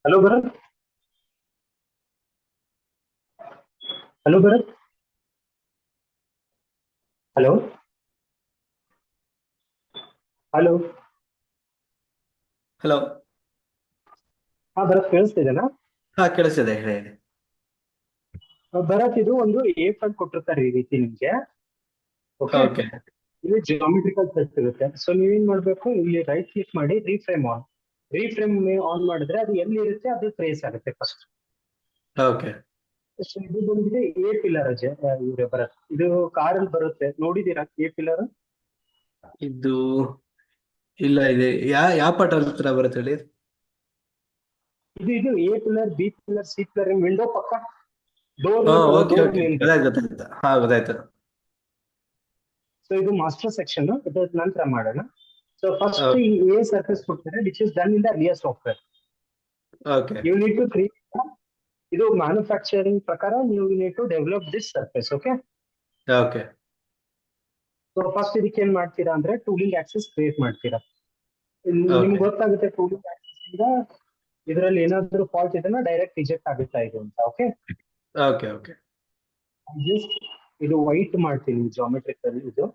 Hello Bharat. Hello Bharat. Hello. Hello. Hello. ಹಾ ಭರತ್, ಕೇಳಿಸ್ತಿದೆನಾ? ಹಾ, ಕೇಳಿಸ್ತಿದೆ, ಹೇಳಿ ಹೇಳಿ. ಭರತ್, ಇದು ಒಂದು ಎ ಫೈಲ್ ಕೊಟ್ಟಿರ್ತಾರೆ ಈ ರೀತಿ ನಿಮ್ಗೆ. ಓಕೆ. ಓಕೆ. ಇಲ್ಲಿ ಜಿಯೋಮೆಟ್ರಿಕಲ್ ಟೆಕ್ಸ್ಟ್ ಇರುತ್ತೆ. ಸೊ ನೀವೇನ್ ಮಾಡ್ಬೇಕು, ಇಲ್ಲಿ ರೈಟ್ ಕ್ಲಿಕ್ ಮಾಡಿ ರೀಫ್ರೇಮ್ ಆನ್. ರೀಫ್ರೇಮ್ ಆನ್ ಮಾಡಿದ್ರೆ ಅದು ಎಲ್ಲಿ ಇರುತ್ತೆ ಅದು ಟ್ರೇಸ್ ಆಗುತ್ತೆ ಫಸ್ಟ್. ಓಕೆ. ಸೊ ಇದು ಬಂದಿದೆ ಎ ಪಿಲ್ಲರ್ ಇವ್ರೆ ಭರತ್. ಇದು ಕಾರಲ್ಲಿ ಬರುತ್ತೆ, ನೋಡಿದೀರಾ ಎ ಪಿಲ್ಲರ್? ಇದು ಇಲ್ಲ, ಇದೆ ಯಾವ ಪಾಠ ಹತ್ರ ಬರುತ್ತೆ ಹೇಳಿ. ಇದು A pillar, B pillar, C pillar, window ಪಕ್ಕ ಡೋರ್ ಹಾ, ಇರುತ್ತಲ್ಲ, ಓಕೆ ಡೋರ್ ಓಕೆ, ಮೇಲ್ಗಡೆ. ಗೊತ್ತಾಯ್ತು ಗೊತ್ತಾಯ್ತು, ಹಾ ಗೊತ್ತಾಯ್ತು. ಸೊ ಇದು ಮಾಸ್ಟರ್ ಸೆಕ್ಷನ್, ಇದ್ರ ನಂತರ ಮಾಡೋಣ. ಸೊ ಫಸ್ಟ್ ಈ ಎ ಸರ್ಫೇಸ್ ಕೊಡ್ತಾರೆ, which is done in the real software. Okay you need to create. ಇದು ಮ್ಯಾನುಫ್ಯಾಕ್ಚರಿಂಗ್ ಪ್ರಕಾರ ನೀವು need to develop this surface. Okay. Okay so first ಇದಕ್ಕೆ ಏನ್ ಮಾಡ್ತೀರಾ ಅಂದ್ರೆ ಟೂಲಿಂಗ್ ಆಕ್ಸೆಸ್ ಕ್ರಿಯೇಟ್ ಮಾಡ್ತೀರಾ. ನಿಮ್ಗೆ ಓಕೆ ಗೊತ್ತಾಗುತ್ತೆ ಟೂಲಿಂಗ್ ಆಕ್ಸೆಸ್ ಇಂದ ಇದರಲ್ಲಿ ಏನಾದ್ರು ಫಾಲ್ಟ್ ಇದನ್ನ ಡೈರೆಕ್ಟ್ ರಿಜೆಕ್ಟ್ ಆಗುತ್ತಾ ಇದು ಅಂತ. ಓಕೆ. Okay okay. ಜಸ್ಟ್ ಇದು ವೈಟ್ ಮಾಡ್ತೀನಿ ಜಾಮೆಟ್ರಿಕಲ್ ಇದು,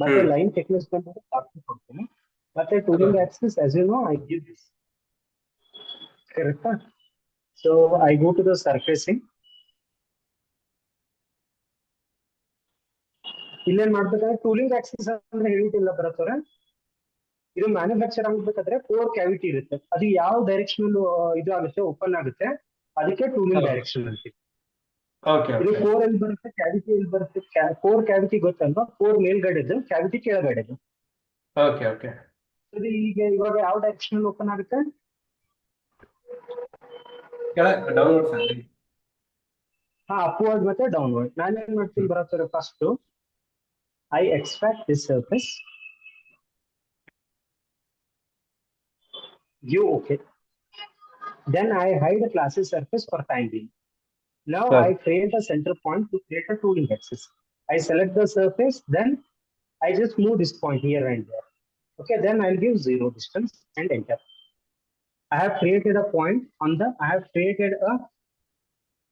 ಮತ್ತೆ ಹ್ಮ್. ಲೈನ್ ಟೆಕ್ನಿಕ್ಸ್ ಬಂದ್ರೆ ಹಾಕಿ ಕೊಡ್ತೀನಿ. ಮತ್ತೆ tooling access as you know I give this. ಕರೆಕ್ಟಾ? So I go to the surfacing. ಇಲ್ಲೇನ್ ಮಾಡ್ಬೇಕಂದ್ರೆ ಟೂಲಿಂಗ್ ಆಕ್ಸೆಸ್ ಅಂದ್ರೆ ಹೇಳಿದಿಲ್ಲ ಬರತ್ತವ್ರೆ. ಇದು ಮ್ಯಾನುಫ್ಯಾಕ್ಚರ್ ಆಗ್ಬೇಕಾದ್ರೆ 4 ಕ್ಯಾವಿಟಿ ಇರುತ್ತೆ, ಅದು ಯಾವ ಡೈರೆಕ್ಷನ್ ಇದು ಆಗುತ್ತೆ, ಓಪನ್ ಆಗುತ್ತೆ, ಅದಕ್ಕೆ ಟೂಲಿಂಗ್ ಡೈರೆಕ್ಷನ್ ಅಂತೀವಿ. ಓಕೆ ಇದು ಓಕೆ 4 ಎಲ್ಲಿ ಬರುತ್ತೆ, ಕ್ಯಾವಿಟಿ ಎಲ್ಲಿ ಬರುತ್ತೆ? 4 ಕ್ಯಾವಿಟಿ ಗೊತ್ತಲ್ವಾ? 4 ಮೇಲ್ಗಡೆದು, ಕ್ಯಾವಿಟಿ ಕೆಳಗಡೆದು. Okay okay. ಇದು ಈಗ ಇವಾಗ ಯಾವ ಡೈರೆಕ್ಷನ್ ಓಪನ್ ಆಗುತ್ತೆ? ಕೆಳಗೆ ಡೌನ್ಲೋಡ್ಸ್ ಅಲ್ಲಿ. ಹಾ, ಅಪ್ವರ್ಡ್ ಮತ್ತೆ ಡೌನ್ವರ್ಡ್. ನಾನೇನ್ ಮಾಡ್ತೀನಿ ಬರತ್ತವ್ರೆ, first I extract this surface. view okay. Then I hide the classes surface for time being. Now I create a center point to create a tooling axis. I select the surface, then I just move this point here and there. Okay, then I'll give 0 distance and enter. I have created a point on the, I have created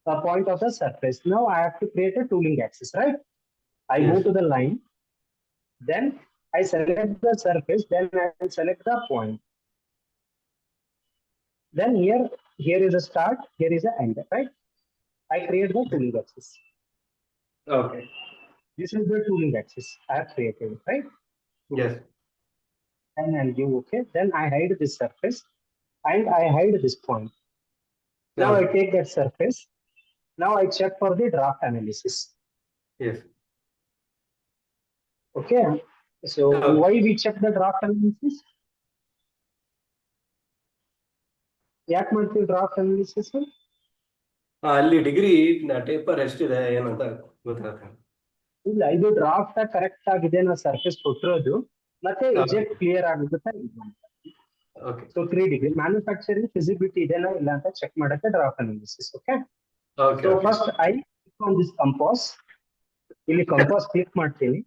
a point of the surface. Now I have to create a tooling axis, right? I go Yes. to the line, then I select the surface, then I select the point. Then here is a start, here is an end, right? I create the tooling axis. Okay. This is the tooling axis I have created, right? Yes. And I'll give okay. Then I hide this surface and I hide this point. Now I Okay. take that surface. Now I check for the draft analysis. Yes. Okay. So Okay. why we check the draft analysis? ಯಾಕೆ ಮಾಡ್ತೀವಿ draft analysis? ಅಲ್ಲಿ degree taper ಎಷ್ಟಿದೆ ಏನಂತ ಗೊತ್ತಾಗ್ತದೆ. ಇಲ್ಲ, ಇದು draft correct ಆಗಿದೆ, ನಾವು ಸರ್ಫೇಸ್ ಕೊಟ್ಟಿರೋದು, ಮತ್ತೆ ಎಜೆಕ್ಟ್ ಕ್ಲಿಯರ್ ಆಗುತ್ತೆ ಇದು ಅಂತ. Okay so 3 degree manufacturing feasibility ಇದೆನಾ ಇಲ್ಲ ಅಂತ ಚೆಕ್ ಮಾಡಕ್ಕೆ draft analysis. Okay. Okay so okay. First I on this compass. ಇಲ್ಲಿ ಕಂಪಾಸ್ ಕ್ಲಿಕ್ ಮಾಡ್ತೀನಿ.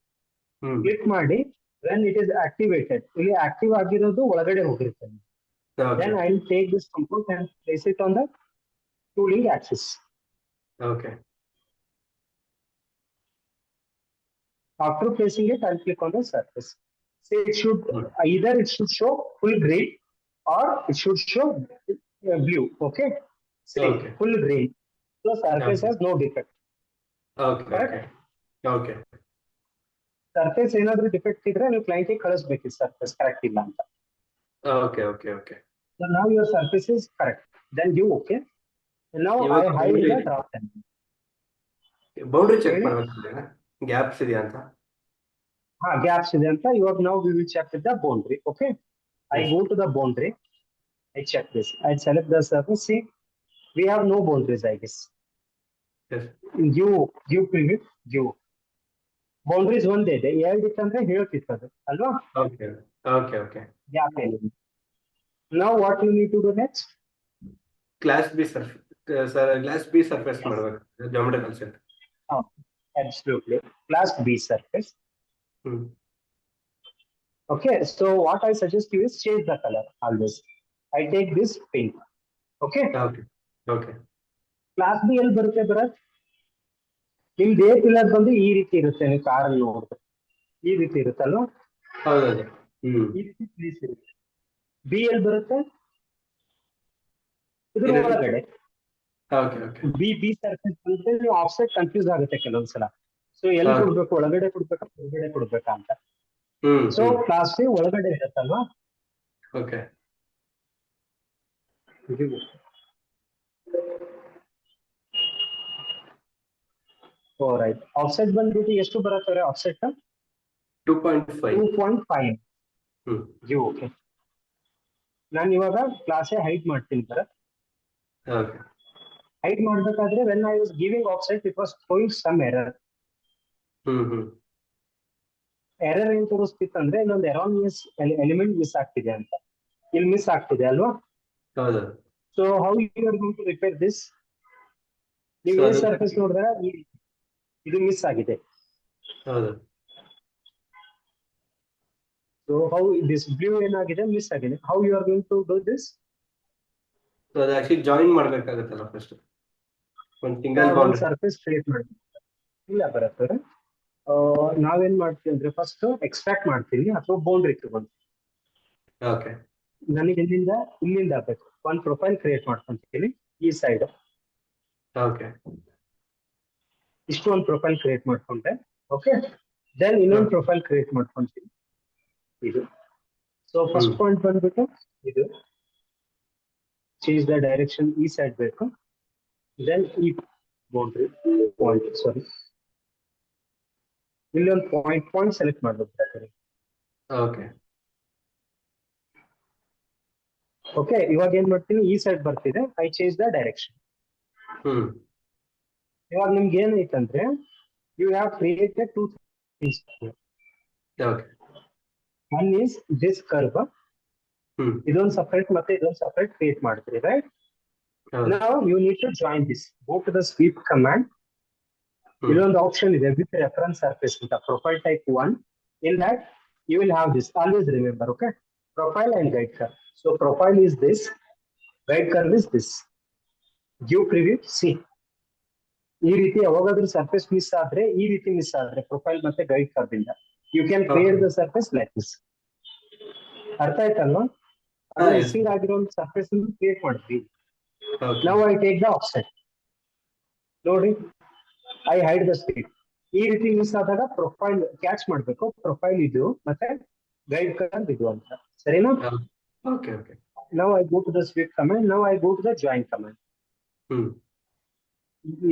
ಹ್ಮ್. ಕ್ಲಿಕ್ ಮಾಡಿ ವೆನ್ ಇಟ್ ಇಸ್ ಆಕ್ಟಿವೇಟೆಡ್, ಇಲ್ಲಿ ಆಕ್ಟಿವ್ ಆಗಿರೋದು ಒಳಗಡೆ ಹೋಗಿರುತ್ತೆ. Okay then I will take this compass and place it on the tooling axis. Okay. After placing it, I'll click on the surface. See, it should hmm. either it should show full green or it should show blue. Okay. See, Okay. full green. The surface Okay. has no defect. Okay okay Correct. Okay. Surface ಏನಾದ್ರೂ defect ಇದ್ರೆ ನೀವು client ಕಳಿಸ್ಬೇಕು, surface correct ಇಲ್ಲ ಅಂತ. Okay okay okay. So now your surface is correct. Then you okay. Now I ಇವಾಗ hide the draft. Boundary check ಹೇಳಿ. ಮಾಡ್ಬೇಕಾದ್ರೆ gaps ಇದೆಯಾ ಅಂತ. ಹಾ, ಗ್ಯಾಪ್ಸ್ ಇದೆ ಅಂತ. ಇವಾಗ ನಾವು we will check with the boundary. Okay. I Yes. go to the boundary. I check this. I select the surface. See, we have no boundaries, I guess. Yes. give preview, give boundaries ಒಂದೇ ಇದೆ, ಹೇಳ್ಬಿಟ್ಟಂದ್ರೆ ಹೇಳ್ತಿತ್ತು ಅದು ಅಲ್ವಾ? Okay okay okay. Gap ಏನಿಲ್ಲ. ನಾವು what you need to do next? Class B class B surface ಮಾಡ್ಬೇಕು geometrical set. Absolutely. Class B surface. Hmm. Okay, so what I suggest you is change the color always. I take this pink. Okay. Okay okay class B ಎಲ್ಲಿ ಬರುತ್ತೆ ಭರತ್? ನಿಮ್ದು A pillar ಬಂದು ಈ ರೀತಿ ಇರುತ್ತೆ, ನೀವು ಕಾರಲ್ಲಿ ನೋಡಿದ್ರೆ ಈ ರೀತಿ ಇರುತ್ತಲ್ವಾ, ಹೌದೌದು. ಈ ರೀತಿ ಪ್ಲೇಸ್ ಇರುತ್ತೆ. ಬಿ ಎಲ್ಲಿ ಬರುತ್ತೆ? ಇದ್ರ ಇದರಲ್ಲಿ ಒಳಗಡೆ ಓಕೆ ಓಕೆ ಬಿ ಸರ್ಫೇಸ್ ಬಂದ್ರೆ ನೀವು ಆಫ್ಸೆಟ್ ಕನ್ಫ್ಯೂಸ್ ಆಗುತ್ತೆ ಕೆಲವೊಂದ್ಸಲ. ಸೊ ಎಲ್ಲಿ ಓಕೆ ಕೊಡ್ಬೇಕು, ಒಳಗಡೆ ಕೊಡ್ಬೇಕಾ ಹೊರಗಡೆ ಕೊಡ್ಬೇಕಾ ಅಂತ. ಹ್ಮ್ ಸೊ ಹ್ಮ್ ಕ್ಲಾಸ್ ಬಿ ಒಳಗಡೆ ಇರುತ್ತಲ್ವಾ. Okay right. ಆಫ್ಸೆಟ್ ಬಂದ್ಬಿಟ್ಟು ಎಷ್ಟು ಬರುತ್ತೆ ಆಫ್ಸೆಟ್? 2.5. 2.5. ಹ್ಮ್ ಓಕೆ. ನಾನು ಇವಾಗ ಕ್ಲಾಸೇ ಹೈಡ್ ಮಾಡ್ತೀನಿ ಭರತ್. ಓಕೆ ಹೈಡ್ ಮಾಡ್ಬೇಕಾದ್ರೆ when I was giving offset it was showing some error. Hmm error ಏನ್ ತೋರಿಸ್ತಿತ್ತು ಅಂದ್ರೆ ಇನ್ನೊಂದು ಎರಾನಿಯಸ್ ಎಲಿಮೆಂಟ್ ಮಿಸ್ ಆಗ್ತಿದೆ ಅಂತ. ಇಲ್ಲಿ ಮಿಸ್ ಆಗ್ತಿದೆ ಅಲ್ವಾ. ಹೌದು. So how you are going to repair this? ನೀವು So ಎ ಅದು ಸರ್ಫೇಸ್ ನೋಡಿದ್ರೆ ಇದು ಮಿಸ್ ಆಗಿದೆ. ಹೌದು. ಸೊ ಹೌ ದಿಸ್ ಬ್ಲೂ ಏನಾಗಿದೆ, ಮಿಸ್ ಆಗಿದೆ. How you are going to do this? So ಅದು ಆಕ್ಚುಲಿ ಜಾಯಿನ್ ಮಾಡ್ಬೇಕಾಗುತ್ತಲ್ಲ ಫಸ್ಟ್ ಒಂದು ಸಿಂಗಲ್ ಒಂದು ಬೌಂಡ್ರಿ. ಸರ್ಫೇಸ್ ಕ್ರಿಯೇಟ್ ಮಾಡಿ ಇಲ್ಲ ಬರುತ್ತೆ. ನಾವೇನ್ ಮಾಡ್ತೀವಿ ಅಂದ್ರೆ ಫಸ್ಟ್ ಎಕ್ಸ್ಟ್ರಾಕ್ಟ್ ಮಾಡ್ತೀವಿ ಅಥವಾ ಬೌಂಡ್ರಿ ತಗೊಂಡು ಓಕೆ ನನಗೆ ಇಲ್ಲಿಂದ ಆಗ್ಬೇಕು. ಒಂದು ಪ್ರೊಫೈಲ್ ಕ್ರಿಯೇಟ್ ಮಾಡ್ಕೊಂತೀನಿ ಈ ಸೈಡ್. ಓಕೆ ಇಷ್ಟು ಒಂದು ಪ್ರೊಫೈಲ್ ಕ್ರಿಯೇಟ್ ಮಾಡ್ಕೊಂಡೆ. ಓಕೆ. ದೆನ್ ಇನ್ನೊಂದು ಪ್ರೊಫೈಲ್ ಕ್ರಿಯೇಟ್ ಮಾಡ್ಕೊಂತೀನಿ ಇದು. ಸೊ ಫಸ್ಟ್ ಪಾಯಿಂಟ್ ಬಂದ್ಬಿಟ್ಟು ಇದು ಚೇಂಜ್ ದ ಡೈರೆಕ್ಷನ್ ಈ ಸೈಡ್ ಬೇಕು. ದೆನ್ ಈ ಬೌಂಡ್ರಿ ಪಾಯಿಂಟ್, ಸಾರಿ ಇಲ್ಲಿ ಒಂದು ಪಾಯಿಂಟ್ ಸೆಲೆಕ್ಟ್ ಮಾಡ್ಬೇಕು. Okay okay. ಇವಾಗ ಏನ್ ಮಾಡ್ತೀನಿ, ಈ ಸೈಡ್ ಬರ್ತಿದೆ, I change the direction. Hmm ಇವಾಗ ನಿಮ್ಗೆ ಏನೈತಂದ್ರೆ you have created two things. Okay one is this curve, ಇದೊಂದು ಸಪರೇಟ್ ಮತ್ತೆ ಇದೊಂದು ಸಪರೇಟ್ ಕ್ರಿಯೇಟ್ ಮಾಡ್ತೀರಿ, ರೈಟ್? ನಾವು you need to join this. Go to the sweep command. ಇಲ್ಲೊಂದು ಆಪ್ಷನ್ ಇದೆ ವಿತ್ ರೆಫರೆನ್ಸ್ ಸರ್ಫೇಸ್ ಅಂತ, profile type 1. In that you will have this. Always remember, okay? Profile and guide curve. So profile is this, guide curve is this. Give preview, see. ಈ ರೀತಿ ಯಾವಾಗಾದ್ರೂ surface miss ಆದ್ರೆ, ಈ ರೀತಿ miss ಆದ್ರೆ profile ಮತ್ತೆ guide curve ಇಂದ you can create the surface like this. ಅರ್ಥ ಆಯ್ತಲ್ವಾ? ಮಿಸ್ಸಿಂಗ್ ಆಗಿರೋ ಒಂದು ಸರ್ಫೇಸ್ ಕ್ರಿಯೇಟ್ ಮಾಡಿದ್ವಿ. Now I take the offset. ನೋಡಿ, ಐ ಹೈಡ್ ದ ಸ್ಪೀಡ್. ಈ ರೀತಿ ಮಿಸ್ ಆದಾಗ ಪ್ರೊಫೈಲ್ ಕ್ಯಾಚ್ ಮಾಡ್ಬೇಕು. ಪ್ರೊಫೈಲ್ ಇದು ಮತ್ತೆ ಗೈಡ್ ಕರ್ವ್ ಇದು ಅಂತ, ಸರಿನಾ? Okay okay now I go to the sweep command. Now I go to the join command.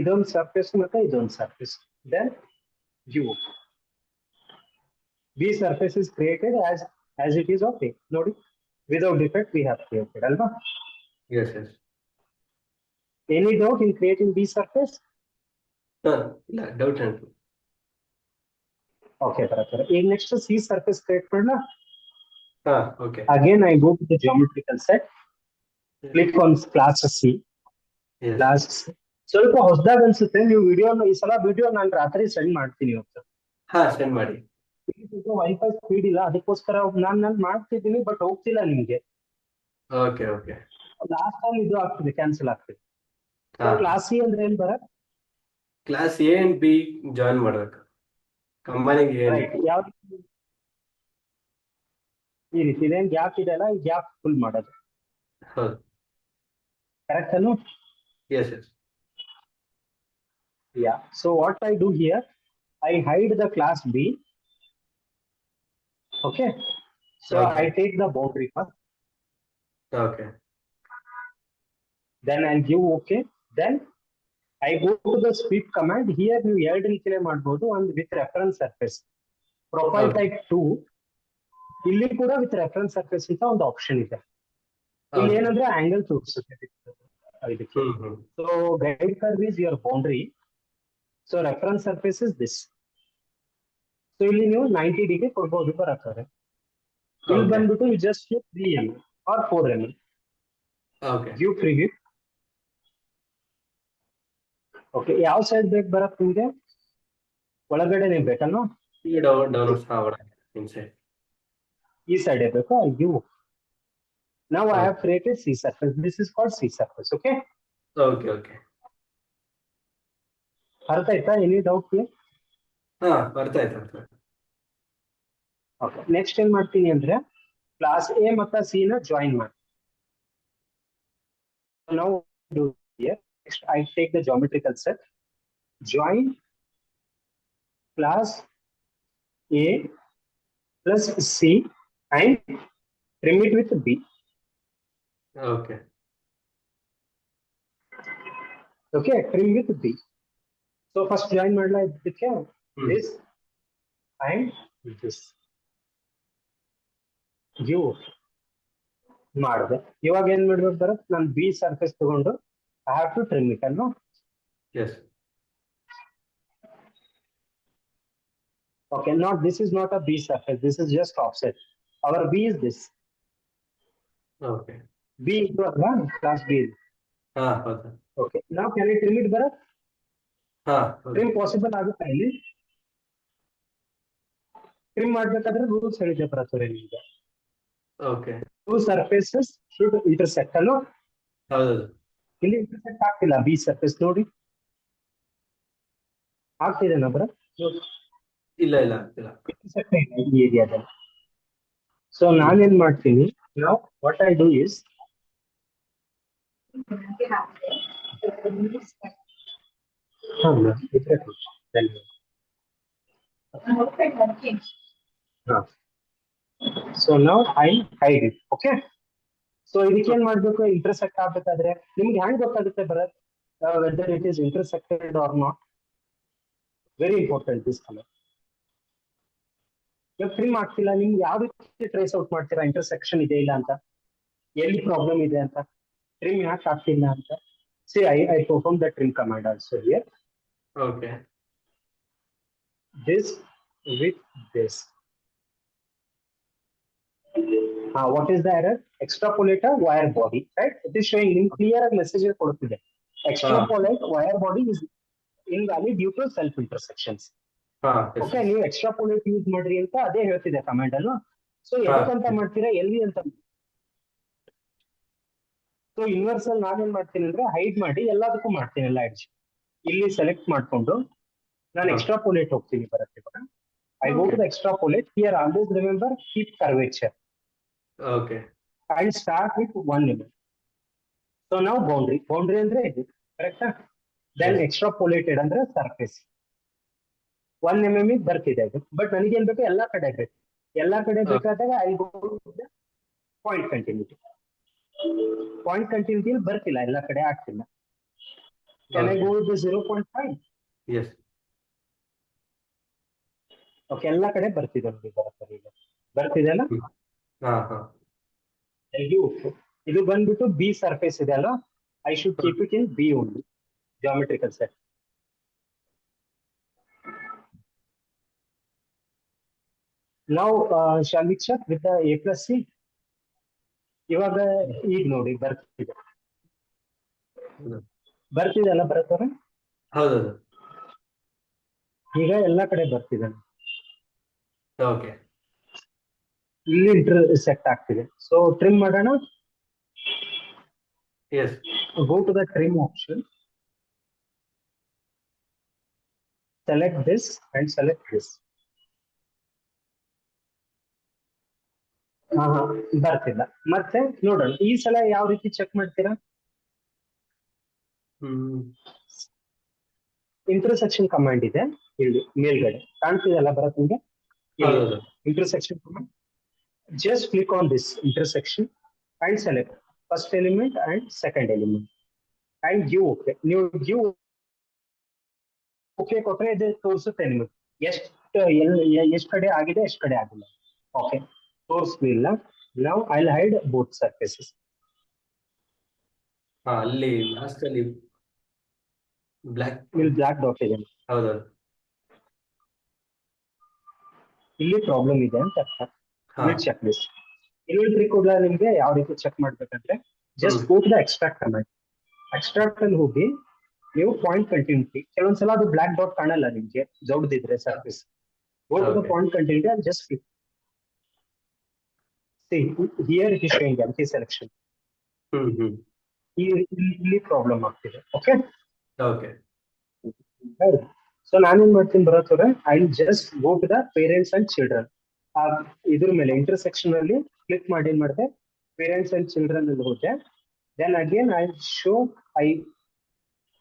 ಇದೊಂದು ಸರ್ಫೇಸ್ ಮತ್ತೆ ಇದೊಂದು surface. Then you B surface is created as it is of A. ನೋಡಿ, without defect we have created, ಅಲ್ವಾ? yes yes Any doubt in creating B surface? ಇಲ್ಲ doubt ಉಂಟು. Okay, ಬರತ್ತೆ. ಈಗ next C surface create ಮಾಡೋಣ. Okay Again I go to the geometrical set, click on class C. Class ಸ್ವಲ್ಪ ಹೊಸದಾಗಿ ಅನ್ಸುತ್ತೆ. ನೀವು ಈ ಸಲ ವಿಡಿಯೋ ನಾನು ರಾತ್ರಿ ಸೆಂಡ್ ಮಾಡ್ತೀನಿ ಇವತ್ತು. ಸೆಂಡ್ ಮಾಡಿ. ವೈಫೈ ಸ್ಪೀಡ್ ಇಲ್ಲ, ಅದಕ್ಕೋಸ್ಕರ ನಾನು ಮಾಡ್ತಿದ್ದೀನಿ, ಬಟ್ ಹೋಗ್ತಿಲ್ಲ ನಿಮ್ಗೆ. ಓಕೆ ಓಕೆ ಲಾಸ್ಟ್ ಟೈಮ್ ಇದು ಆಗ್ತಿದೆ, ಕ್ಯಾನ್ಸಲ್ ಆಗ್ತಿದೆ. ಕ್ಲಾಸ್ ಸಿ ಅಂದ್ರೆ ಏನ್ ಬರ? Class A and B join ಮಾಡ್ಬೇಕು ಕಂಬೈನಿಂಗ್. ಯಾವ ಈ ರೀತಿ ಇದೆ, ಗ್ಯಾಪ್ ಇದೆ ಅಲ್ಲ, ಈ ಗ್ಯಾಪ್ ಫುಲ್ ಮಾಡೋದು. ಹೌದು, ಕರೆಕ್ಟ್ ಅಲ್ವಾ? Yes yes. Yeah. So what I do here, I hide the class B. Okay. So I take the boundary first. Okay. Then I'll give okay. Then I go to the sweep command. Here you ಎರಡು ರೀತಿಯಲ್ಲಿ ಮಾಡಬಹುದು. ಒಂದು with reference surface. Profile type 2. ಇಲ್ಲಿ ಕೂಡ with reference surface ಅಂತ ಒಂದು option ಇದೆ. ಇಲ್ಲಿ ಏನಂದ್ರೆ ಆಂಗಲ್ ತೋರಿಸುತ್ತೆ. So guide curve is your boundary. So reference surface is this. So ಇಲ್ಲಿ ನೀವು 90 ಡಿಗ್ರಿ ಕೊಡಬಹುದು ಬರತ್ತಾರೆ. ಇಲ್ಲಿ ಬಂದ್ಬಿಟ್ಟು you just click 3 mm or 4 mm. Okay. View preview. Okay, ಯಾವ ಸೈಡ್ ಬೇಕು ಬರತ್ತೆ ನಿಮಗೆ? ಒಳಗಡೆನೆ ಬೇಕಲ್ವಾ? Down inside. ಈ ಸೈಡ್ ಬೇಕಾ? You Now I have created C surface. This is called C surface. Okay. Okay. ಅರ್ಥ ಆಯ್ತಾ? Any doubt here? ಹಾ, ಅರ್ಥ ಆಯ್ತು. Okay. Next ಏನ್ ಮಾಡ್ತೀನಿ ಅಂದ್ರೆ ಕ್ಲಾಸ್ A ಮತ್ತು C ನ ಜಾಯಿನ್ ಮಾಡಿ. Now do here. Next I take the geometrical set. Join class A plus C and trim it with B. Okay. Okay, trim with B. So first join ಮಾಡಲಾ ಇದಕ್ಕೆ this and this. View ಮಾಡಿದೆ. ಇವಾಗ ಏನ್ ಮಾಡ್ಬೇಕು ಬರತ್? ನಾನು B surface ತಗೊಂಡು I have to trim it ಅಲ್ವಾ? Yes. Okay, now this is not a B surface. This is just offset. Our B is this. Okay. B ಇದು ಅಲ್ವಾ? Class B. ಹೌದು. Okay, now can I trim it ಬರತ್? Trim possible ಆಗುತ್ತಾ ಇಲ್ಲಿ? Trim ಮಾಡ್ಬೇಕಾದ್ರೆ rules ಹೇಳಿದೆ ಪ್ರಚುರ ನಿಮಗೆ. Okay. Two surfaces should intersect ಅಲ್ವಾ? ಹೌದು. ಇಲ್ಲಿ ಇಂಟರ್ಸೆಕ್ಟ್ ಆಗ್ತಿಲ್ಲ. ಬಿ ಸರ್ಫೇಸ್ ನೋಡಿ ಆಗ್ತಿದೆ ಬ್ರ? ಇಲ್ಲ ಆಗ್ತಿಲ್ಲ. ಇಂಟರ್ಸೆಕ್ಟ್ ಇದೆ ಈ ಏರಿಯಾದಲ್ಲಿ. ಸೊ ನಾನೇನ್ ಮಾಡ್ತೀನಿ, ನಾವು what I do is So now I hide it. Okay. So ಇದಕ್ಕೆ ಏನ್ ಮಾಡ್ಬೇಕು? ಇಂಟರ್ಸೆಕ್ಟ್ ಆಗ್ಬೇಕಾದ್ರೆ ನಿಮ್ಗೆ ಹೆಂಗ್ ಗೊತ್ತಾಗುತ್ತೆ ಬರತ್ whether it is intersected or not? Very important this colour. ಇವಾಗ ಟ್ರಿಮ್ ಆಗ್ತಿಲ್ಲ, ನಿಮ್ಗೆ ಯಾವ ರೀತಿ ಟ್ರೇಸ್ ಔಟ್ ಮಾಡ್ತೀರಾ ಇಂಟರ್ಸೆಕ್ಷನ್ ಇದೆ ಇಲ್ಲ ಅಂತ, ಎಲ್ಲಿ ಪ್ರಾಬ್ಲಮ್ ಇದೆ ಅಂತ, ಟ್ರಿಮ್ ಯಾಕೆ ಆಗ್ತಿಲ್ಲ ಅಂತ? See, I perform the trim command also here. Okay. This with this. What is the error? Extrapolate a wire body, right? It is showing in clear message ಕೊಡುತ್ತಿದೆ. Extrapolate wire body is invalid due to self intersections. Okay, ನೀವು extrapolate use ಮಾಡ್ರಿ ಅಂತ ಅದೇ ಹೇಳ್ತಿದೆ command ಅಲ್ವಾ? So ಎದಕ್ಕಂತ ಮಾಡ್ತೀರಾ, ಎಲ್ಲಿ ಅಂತ. So universal ನಾನೇನ್ ಮಾಡ್ತೀನಿ ಅಂದ್ರೆ ಹೈಡ್ ಮಾಡಿ ಎಲ್ಲದಕ್ಕೂ ಮಾಡ್ತೀನಿ, ಎಲ್ಲ ಎಡ್ಜ್ ಇಲ್ಲಿ ಸೆಲೆಕ್ಟ್ ಮಾಡ್ಕೊಂಡು ನಾನು ಎಕ್ಸ್ಟ್ರಾಪೋಲೇಟ್ ಹೋಗ್ತೀನಿ ಬರುತ್ತೆ. I go to the extrapolate here. Always remember keep curvature. Okay. I'll start with 1 mm. So now boundary ಅಂದ್ರೆ ಇದು ಕರೆಕ್ಟಾ? Then extrapolated ಅಂದ್ರೆ ಸರ್ಫೇಸ್ 1 mm ಬರ್ತಿದೆ ಇದು. ಬಟ್ ನನಗೇನ್ ಬೇಕು? ಎಲ್ಲಾ ಕಡೆ ಬೇಕು. ಎಲ್ಲಾ ಕಡೆ ಬೇಕಾದಾಗ I go to the point continuity. Point continuity ಬರ್ತಿಲ್ಲ, ಎಲ್ಲಾ ಕಡೆ ಆಗ್ತಿಲ್ಲ. Can I go to 0.5? Yes. Okay, ಎಲ್ಲಾ ಕಡೆ ಬರ್ತಿದೆ ನೋಡಿ, ಬರ್ತಿದೆ ಅಲ್ಲ? ಇದು ಬಂದ್ಬಿಟ್ಟು ಬಿ ಸರ್ಫೇಸ್ ಇದೆ ಅಲ್ಲ, I should keep it in B only geometrical set. ನಾವು shall we check with A plus C. ಇವಾಗ ಈಗ ನೋಡಿ ಬರ್ತಿದೆ ಅಲ್ಲ ಬರತ್ತವ್ರೆ? ಹೌದು, ಈಗ ಎಲ್ಲಾ ಕಡೆ ಬರ್ತಿದೆ. ಓಕೆ, ಇಲ್ಲಿ ಇಂಟರ್ಸೆಕ್ಟ್ ಆಗ್ತಿದೆ. ಸೊ ಟ್ರಿಮ್ ಮಾಡೋಣ. yes, go to the trim option, select this and select this. ಬರ್ತಿಲ್ಲ. ಮತ್ತೆ ನೋಡೋಣ ಈ ಸಲ ಯಾವ ರೀತಿ ಚೆಕ್ ಮಾಡ್ತೀರಾ? ಇಂಟರ್ಸೆಕ್ಷನ್ ಕಮಾಂಡ್ ಇದೆ ಇಲ್ಲಿ ಮೇಲ್ಗಡೆ ಕಾಣ್ತಿದೆಲ್ಲ ಬರತ್ ನಿಮಗೆ. Intersection command, just click on this intersection and select first element and second element and give okay. ನೀವು give okay ಕೊಟ್ರೆ ಇದು ತೋರಿಸುತ್ತೆ ನಿಮಗೆ ಎಷ್ಟು ಕಡೆ ಆಗಿದೆ, ಎಷ್ಟು ಕಡೆ ಆಗಿಲ್ಲ. ಓಕೆ, ತೋರಿಸ್ಲಿಲ್ಲ. now I'll hide both surfaces. ಅಲ್ಲಿ ಲಾಸ್ಟ್ ಅಲ್ಲಿ ಇಲ್ಲಿ ಬ್ಲಾಕ್ ಡಾಟ್ ಇದೆ. ಹೌದು, ಇಲ್ಲಿ ಪ್ರಾಬ್ಲಮ್ ಇದೆ ಅಂತ ಅರ್ಥ. ಚೆಕ್ ಲಿಸ್ಟ್ ಇನ್ನೊಂದು ಟ್ರಿಕ್ ಕೂಡ ನಿಮ್ಗೆ ಯಾವ ರೀತಿ ಚೆಕ್ ಮಾಡ್ಬೇಕಂದ್ರೆ, just go to the extract command. Extract ಅಲ್ಲಿ ಹೋಗಿ ನೀವು ಪಾಯಿಂಟ್ ಕಂಟಿನ್ಯೂಟಿ, ಕೆಲವೊಂದ್ಸಲ ಅದು ಬ್ಲಾಕ್ ಡಾಟ್ ಕಾಣಲ್ಲ ನಿಮ್ಗೆ ದೊಡ್ಡದಿದ್ರೆ surface. Go to the point continuity and just See, here it is showing empty selection. ಇಲ್ಲಿ ಪ್ರಾಬ್ಲಮ್ ಆಗ್ತಿದೆ. ಓಕೆ ಓಕೆ ಸೊ ನಾನೇನ್ ಮಾಡ್ತೀನಿ ಬರೋತ್ತವ್ರೆ, I just go to the parents and children. ಇದ್ರ ಮೇಲೆ ಇಂಟರ್ಸೆಕ್ಷನ್ ಅಲ್ಲಿ ಕ್ಲಿಕ್ ಮಾಡಿ ಏನ್ ಮಾಡಿದೆ, ಪೇರೆಂಟ್ಸ್ ಅಂಡ್ ಚಿಲ್ಡ್ರನ್ ಅಲ್ಲಿ ಹೋದೆ. Then again I show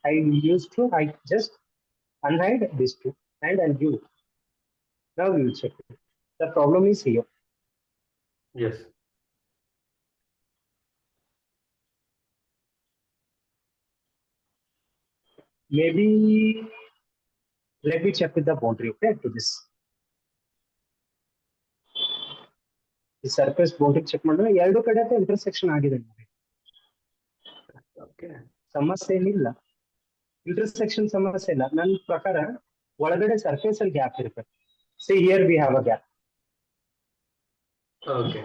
I used to, I just unhide these two and I'll give it. Now we will check it. The problem is here. Yes. Maybe let me check with the boundary, okay, to this. The surface boundary check ಮಾಡಿದ್ರೆ ಎರಡು ಕಡೆ intersection ಆಗಿದೆ ನೋಡಿ. Okay. ಸಮಸ್ಯೆ ಏನಿಲ್ಲ, intersection ಸಮಸ್ಯೆ ಇಲ್ಲ. ನನ್ನ ಪ್ರಕಾರ ಒಳಗಡೆ ಸರ್ಫೇಸ್ ಅಲ್ಲಿ ಗ್ಯಾಪ್ ಇರಬೇಕು. See here we have a gap. Okay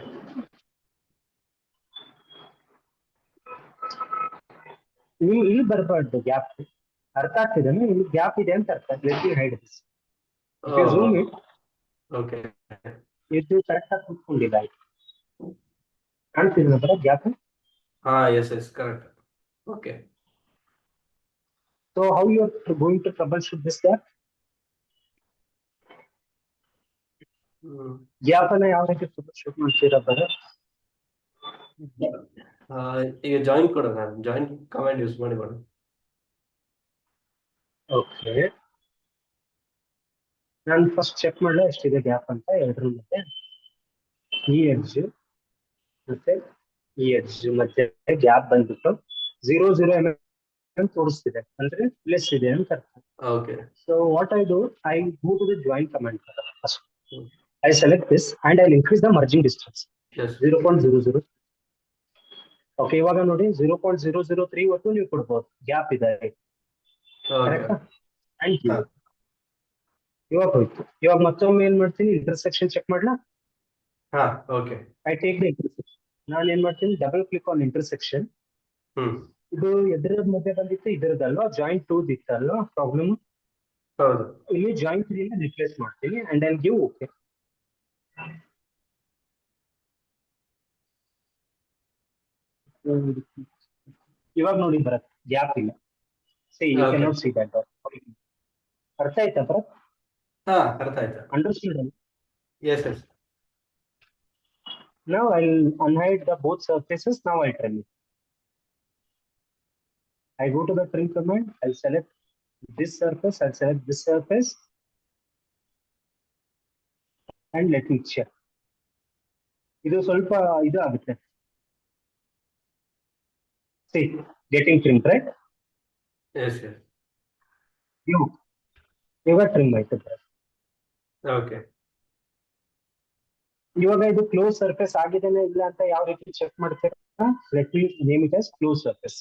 ನೀವು ಇಲ್ಲಿ ಬರಬಾರ್ದು ಗ್ಯಾಪ್. ಅರ್ಥ ಆಗ್ತಿದೆ, ಇಲ್ಲಿ ಗ್ಯಾಪ್ ಇದೆ ಅಂತ ಅರ್ಥ. Let me hide this. Zoom it. Okay ಇದು ಕರೆಕ್ಟ್ ಆಗಿ ಕೂತ್ಕೊಂಡಿಲ್ಲ. ಕಾಣ್ತಿದೆ ಬರ ಗ್ಯಾಪ್. ಹಾ yes correct. Okay So how you are going to troubleshoot this gap? Gap ಅನ್ನ ಯಾವ ರೀತಿ troubleshoot ಮಾಡ್ತೀರಾ ಬರ? ಈಗ ಜಾಯಿನ್ ಕೊಡೋಣ, ಜಾಯಿನ್ ಕಮಾಂಡ್ ಯೂಸ್ ಮಾಡಿ ಕೊಡು. ಓಕೆ ನಾನು ಫಸ್ಟ್ ಚೆಕ್ ಮಾಡಲ ಎಷ್ಟಿದೆ ಗ್ಯಾಪ್ ಅಂತ. ಎರಡರ ಮಧ್ಯೆ ಈ ಎಡ್ಜ್ ಮತ್ತೆ ಈ ಎಡ್ಜ್ ಮಧ್ಯೆ ಗ್ಯಾಪ್ ಬಂದ್ಬಿಟ್ಟು 0.0 mm ತೋರಿಸ್ತಿದೆ, ಅಂದ್ರೆ ಲೆಸ್ ಇದೆ ಅಂತ ಅರ್ಥ. Okay so what I do, I go to the join command first. I select this and I'll increase the merging distance. Yes. 0.00. Okay, ಇವಾಗ ನೋಡಿ 0.003 ವರೆಗೂ ನೀವು ಕೊಡ್ಬೋದು, ಗ್ಯಾಪ್ ಇದೆ. ಇವಾಗ ಹೋಯ್ತು. ಇವಾಗ ಮತ್ತೊಮ್ಮೆ ಏನ್ ಮಾಡ್ತೀನಿ, ಇಂಟರ್ಸೆಕ್ಷನ್ ಚೆಕ್ ಮಾಡ್ಲಾ? ಹಾ okay. I take the intersection. ನಾನು ಏನ್ ಮಾಡ್ತೀನಿ, ಡಬಲ್ ಕ್ಲಿಕ್ ಆನ್ ಇಂಟರ್ಸೆಕ್ಷನ್. ಇದು ಎದ್ರದ ಮಧ್ಯೆ ಬಂದಿತ್ತು, ಇದರದಲ್ವಾ ಜಾಯಿಂಟ್ 2 ಇತ್ತಲ್ವಾ ಪ್ರಾಬ್ಲಮ್. ಹೌದು, ಇಲ್ಲಿ ಜಾಯಿಂಟ್ 3 ರಿಪ್ಲೇಸ್ ಮಾಡ್ತೀನಿ ಅಂಡ್ ಐ ಗಿವ್ ಓಕೆ. ಇವಾಗ ನೋಡಿ ಬರತ್ ಗ್ಯಾಪ್ ಇಲ್ಲ. See you can not see that. ಅರ್ಥ ಆಯ್ತಾ ಭರತ್? ಹಾ ಅರ್ಥ ಆಯ್ತು. Understand? Yes yes. Now I'll unhide the both surfaces. Now I'll trim it. I go to the trim command. I'll select this surface. I'll select this surface. And let me check. ಇದು ಸ್ವಲ್ಪ ಇದು ಆಗುತ್ತೆ. See, getting trimmed, right? Yes, yes. ಇವಾಗ trim ಆಯ್ತು. Okay. ಇವಾಗ ಇದು close surface ಆಗಿದೆನಾ ಇಲ್ಲ ಅಂತ ಯಾವ ರೀತಿ ಚೆಕ್ ಮಾಡ್ತೀರಾ? Let me name it as close surface.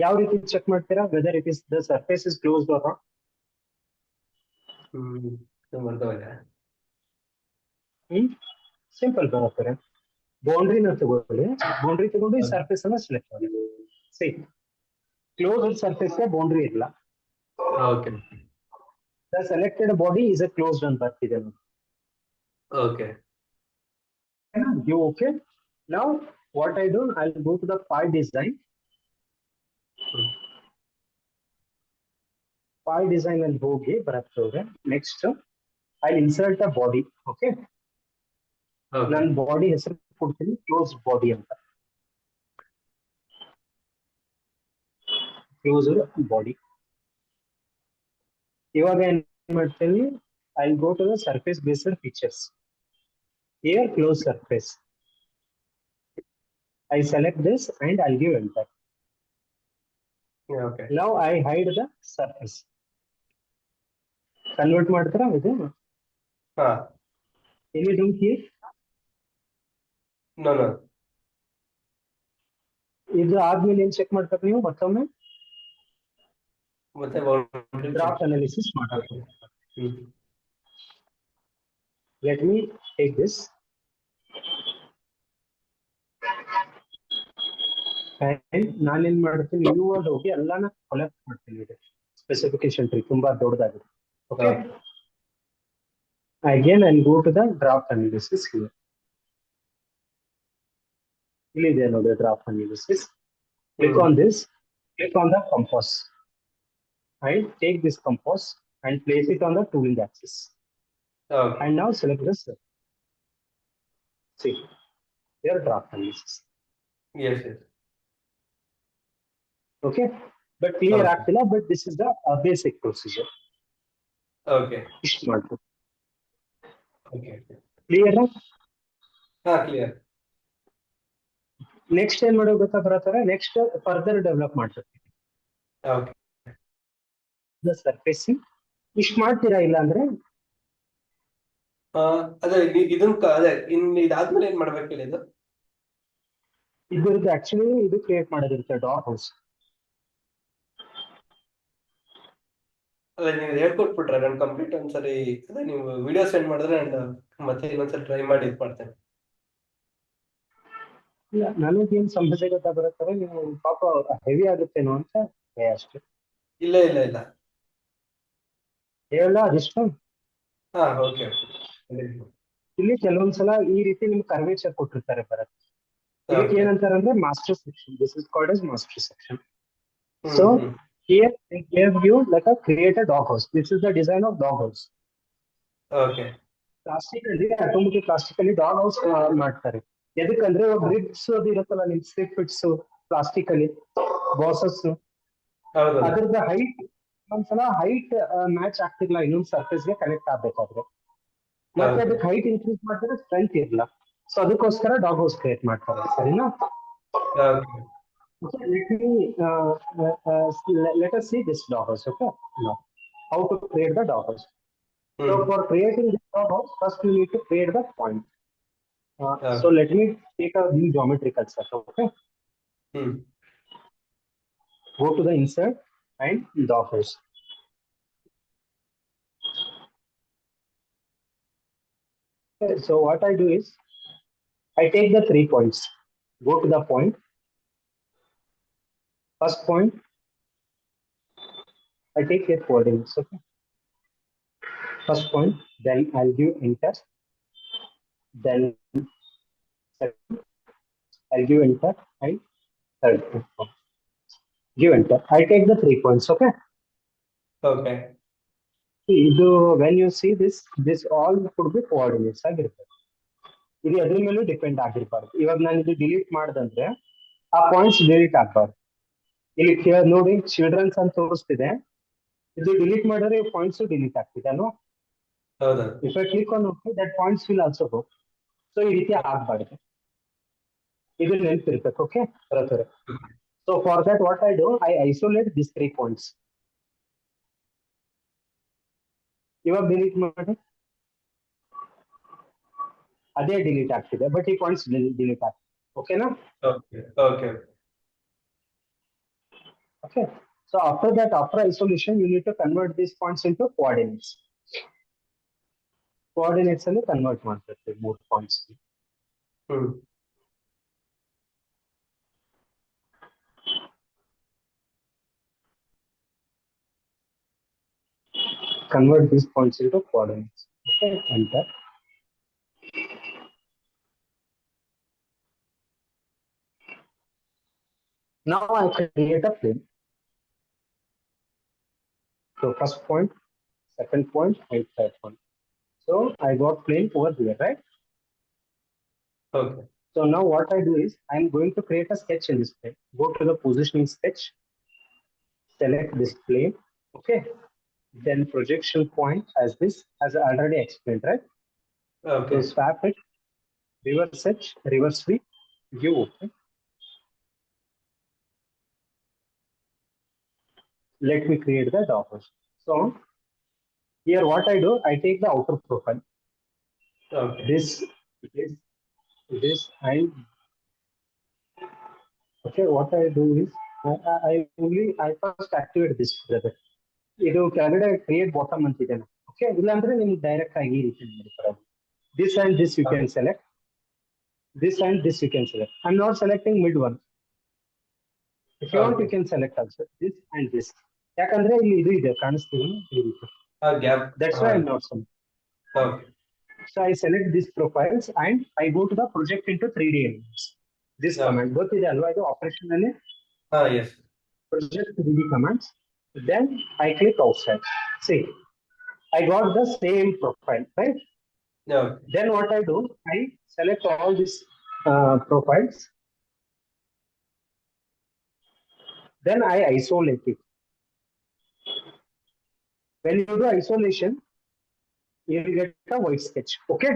ಯಾವ ರೀತಿ ಚೆಕ್ ಮಾಡ್ತೀರಾ whether it is the surface is closed or not? Simple ಬರುತ್ತೆ. ಬೌಂಡ್ರಿನ ತಗೊಳ್ಳಿ, ಬೌಂಡ್ರಿ ತಗೊಂಡು ಈ ಸರ್ಫೇಸ್ ಅನ್ನ ಸೆಲೆಕ್ಟ್ ಮಾಡಿ. ಸಿ ಕ್ಲೋಸ್ಡ್ ಸರ್ಫೇಸ್ ಗೆ ಬೌಂಡ್ರಿ ಇಲ್ಲ. Okay. The selected body is a closed and ಬರ್ತಿದೆ. Okay. You okay? Now what I do, I'll go to the file design. File design ಅಲ್ಲಿ ಹೋಗಿ ಬರುತ್ತೆ. Next I'll insert a body. Okay. ನಾನು body ಹೆಸರು ಕೊಡ್ತೀನಿ close body ಅಂತ. Closed body. ಇವಾಗ ಏನ್ ಮಾಡ್ತೀನಿ, I go to the surface based features. Here close surface. I select this and I give enter. Okay. Now I hide the surface. Convert ಮಾಡ್ತೀರಾ ಇದು? ಹಾ. Any doubt here? No. ಇದು ಆದ್ಮೇಲೆ ಏನ್ ಚೆಕ್ ಮಾಡ್ತಾರೆ ನೀವು ಮತ್ತೊಮ್ಮೆ? ಮತ್ತೆ ಡ್ರಾಫ್ಟ್ ಅನಾಲಿಸಿಸ್ ಮಾಡಬೇಕು. Let me take this. ನಾನೇನ್ ಮಾಡ್ತೀನಿ, ಯು ಅಲ್ಲಿ ಹೋಗಿ ಎಲ್ಲಾನ ಕಲೆಕ್ಟ್ ಮಾಡ್ತೀನಿ. ಸ್ಪೆಸಿಫಿಕೇಶನ್ ಟ್ರೀ ತುಂಬಾ ದೊಡ್ಡದಾಗಿದೆ. Okay. Again, I'll go to the draft analysis here. ಇಲ್ಲಿ ಇದೆ ನೋಡಿ draft analysis. Click on this. Click on the compass. And take this compass and place it on the tooling axis. Okay. And now select this. See, here draft analysis. Yes, yes. Okay, but clear Okay. ಆಗ್ತಿಲ್ಲ. But this is the basic procedure. Okay. ಇಷ್ಟು ಮಾಡ್ಬೇಕು. Okay. Clear? ಹಾ, clear. Next ಏನ್ ಮಾಡೋದು ಗೊತ್ತಾ ಬರತ್ತಾರೆ, next further develop ಮಾಡ್ಬೇಕು. Okay. Surfacing ಇಷ್ಟು ಮಾಡ್ತೀರಾ, ಇಲ್ಲ ಅಂದ್ರೆ ಅದೇ ಅದೇ ಇದಾದ್ಮೇಲೆ ಏನ್ ಮಾಡ್ಬೇಕು ಹೇಳಿ ಇದು? ಇದ್ರದ್ದು ಆಕ್ಚುಲಿ ಇದು ಕ್ರಿಯೇಟ್ ಮಾಡೋದಿರುತ್ತೆ ಡಾಗ್ ಹೌಸ್. ಅದೇ ನೀವು ಹೇಳ್ಕೊಟ್ಬಿಟ್ರೆ ನಾನು ಕಂಪ್ಲೀಟ್ ಒಂದ್ಸರಿ ಅದೇ ನೀವು ವಿಡಿಯೋ ಸೆಂಡ್ ಮಾಡಿದ್ರೆ ನಾನು ಮತ್ತೆ ಇನ್ನೊಂದ್ಸರಿ ಟ್ರೈ ಮಾಡಿ ಇದು ಮಾಡ್ತೇನೆ. ಇಲ್ಲ, ನನಗೇನ್ ಸಮಸ್ಯೆ ಗೊತ್ತಾ ಬರುತ್ತಾರೆ, ನೀವು ಪಾಪ ಹೆವಿ ಆಗುತ್ತೇನೋ ಅಂತ ಅಷ್ಟೇ. ಇಲ್ಲ ಇಲ್ಲ ಇಲ್ಲ, ಹೇಳ ಅದಿಷ್ಟು. ಹಾ, ಓಕೆ. ಇಲ್ಲಿ ಕೆಲವೊಂದ್ಸಲ ಈ ರೀತಿ ನಿಮ್ಗೆ ಕರ್ವೇಚರ್ ಕೊಟ್ಟಿರ್ತಾರೆ ಬರತ್ತೆ. ಇದಕ್ಕೆ ಏನಂತಾರೆ ಅಂದ್ರೆ master section. This is called as master section. So here they gave you like a create a dog house. This is the design of dog house. Okay. Plastic ಅಲ್ಲಿ ಆಟೋಮೆಟಿಕ್ ಪ್ಲಾಸ್ಟಿಕ್ ಅಲ್ಲಿ dog house ಮಾಡ್ತಾರೆ. ಎದಕ್ಕಂದ್ರೆ grips ಅದು ಇರುತ್ತಲ್ಲ, ನಿಮ್ slip fits plastic ಅಲ್ಲಿ bosses, ಅದ್ರದ್ದು height ಒಂದ್ಸಲ height match ಆಗ್ತಿರ್ಲ ಇನ್ನೊಂದು ಸರ್ಫೇಸ್ ಗೆ ಕನೆಕ್ಟ್ ಆಗ್ಬೇಕಾದ್ರೆ, ಮತ್ತೆ ಅದಕ್ಕೆ ಹೈಟ್ ಇನ್ಕ್ರೀಸ್ ಮಾಡಿದ್ರೆ ಸ್ಟ್ರೆಂತ್ ಇರಲ್ಲ. ಸೊ ಅದಕ್ಕೋಸ್ಕರ ಡಾಗ್ ಹೌಸ್ ಕ್ರಿಯೇಟ್ ಮಾಡ್ತಾರೆ, ಸರಿನಾ? Let us see this dog house. Okay, now how to create the dog house. So for creating this dog house, first we need to create the point. So let me take a new geometrical set. Okay. Go to the insert and dog house. Okay, so what I do is I take the 3 points. Go to the point. First point, I take your coordinates. Okay. First point, then I'll give enter. Then second, I'll give enter and third point. Give enter. I take the 3 points. Okay. Okay. ಇದು when you see this all could be coordinates ಆಗಿರುತ್ತೆ. ಇದು ಅದ್ರ ಮೇಲೂ depend ಆಗಿರ್ಬಾರ್ದು. ಇವಾಗ ನಾನು ಇದು delete ಮಾಡ್ದಂದ್ರೆ ಆ points delete ಆಗ್ಬಾರ್ದು. ಇಲ್ಲಿ ನೋಡಿ ಚಿಲ್ಡ್ರನ್ಸ್ ಅಂತ ತೋರಿಸ್ತಿದೆ, ಇದು ಡಿಲೀಟ್ ಮಾಡಿದ್ರೆ ಪಾಯಿಂಟ್ಸ್ ಡಿಲೀಟ್ ಆಗ್ತಿದೆ ಅಲ್ವಾ? If I click on OK, that points will also go. So ಈ ರೀತಿ ಆಗ್ಬಾರ್ದು, ಇದು ನೆನಪಿರ್ಬೇಕು. Okay ಬರತ್ತಾರೆ. So for that what I do, I isolate these 3 points. ಇವಾಗ ಡಿಲೀಟ್ ಮಾಡಿ ಅದೇ ಡಿಲೀಟ್ ಆಗ್ತಿದೆ, ಬಟ್ ಈ ಪಾಯಿಂಟ್ಸ್ ಡಿಲೀಟ್ ಆಗ್ತಿದೆ. ಓಕೆನಾ? Okay. So after that, after isolation, you need to convert these points into coordinates. Coordinates ಅಲ್ಲಿ convert ಮಾಡ್ತಿರ್ತೀವಿ 3 points. Convert these points into coordinates. Okay, enter. Now I create a plane. So first point, second point, and third point. So I got plane over here, right? Okay. So now what I do is I'm going to create a sketch in this plane. Go to the positioning sketch, select this plane. Okay. Then projection point as this, as I already explained, right? Okay. So swap it, reverse H, reverse V, give OK. Let me create the dog house. So here what I do, I take the outer profile. Okay. This and okay, what I do is I first activate this brother. ಇದು ಕೆಳಗಡೆ create bottom ಅಂತ ಇದೆ. Okay, ಇಲ್ಲಾಂದ್ರೆ ನಿಮ್ಗೆ direct ಆಗಿ ಈ ರೀತಿ ಮಾಡ್ತಾರೆ. This and this you can select. This and this you can select. I'm not selecting mid one. If you want, you can select also this and this. ಯಾಕಂದ್ರೆ ಇಲ್ಲಿ ಇದು ಇದೆ ಕಾಣಿಸ್ತೀವಿ ಈ ರೀತಿ. That's why I'm not selecting. Okay. So I select these profiles and I go to the project into 3D elements. This Okay. command, both is operationally Yes. project 3D commands. Then I click outside. See, I got the same profile, right? Okay. Then what I do, I select all these profiles. Then I isolate it. When you do isolation, you will get a white sketch. Okay.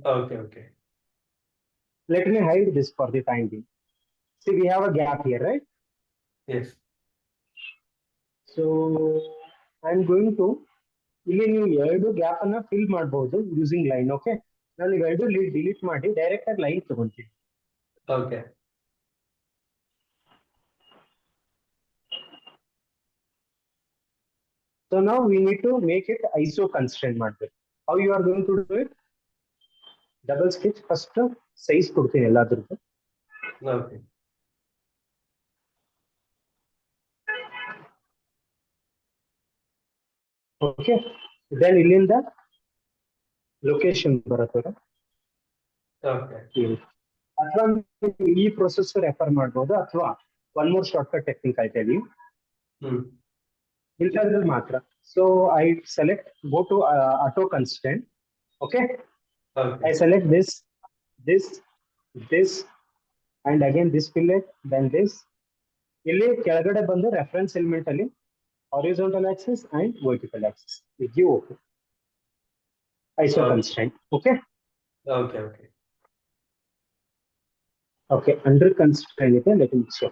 Okay. Let me hide this for the time being. See, we have a gap here, right? Yes. So I'm going to ಇಲ್ಲಿ ನೀವು ಎರಡು gap ಅನ್ನ fill ಮಾಡಬಹುದು using line. Okay, ನಾನು ಇವೆರಡು delete ಮಾಡಿ direct ಆಗಿ line ತಗೊಂತೀನಿ. Okay. So now we need to make it ISO constraint ಮಾಡಬೇಕು. How you are going to do it? Double sketch first size ಕೊಡ್ತೀನಿ ಎಲ್ಲಾದ್ರದ್ದು. Okay. ಓಕೆ, ದೆನ್ ಇಲ್ಲಿಂದ location ಬರುತ್ತೆ. Okay. ಅಥವಾ ಈ ಪ್ರೊಸೆಸ್ ರೆಫರ್ ಮಾಡ್ಬೋದು, ಅಥವಾ one more shortcut technique ಆಯ್ತಾ ಇದೀವಿ ಇಂಥದ್ರಲ್ಲಿ ಮಾತ್ರ. So I select go to auto constraint. Okay, I select this and again this fillet, then this. ಇಲ್ಲಿ ಕೆಳಗಡೆ ಬಂದು ರೆಫರೆನ್ಸ್ ಎಲಿಮೆಂಟ್ ಅಲ್ಲಿ horizontal axis and vertical axis. Give okay. ISO constraint. Okay. Okay. Under constraint, let me show.